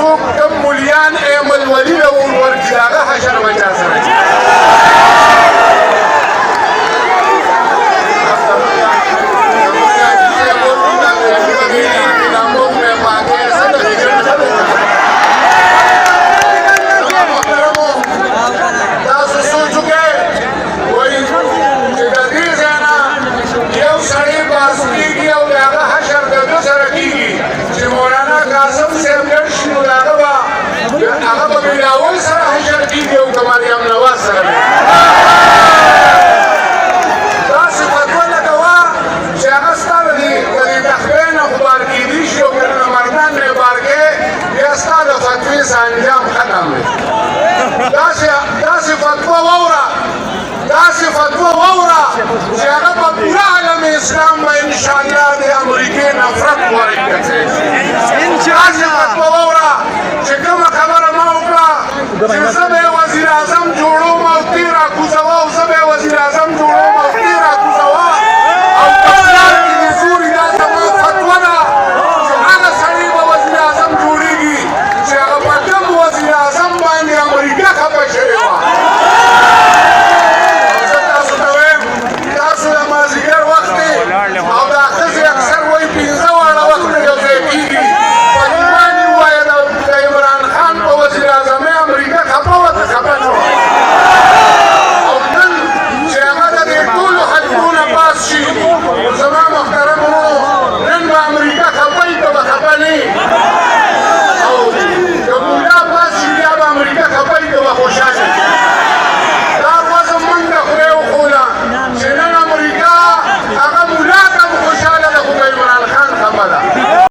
څوک کوم مولیان ایمل ولي له ورکړي هغه حشر به چا سره انجام ختم دی داسې فتوا واوره چې هغه په پوره عالم اسلام به انشاءالله د امریکې نفرت ورکړي داسې فتوا واوره چې کومه خبره ما وکړه چې زه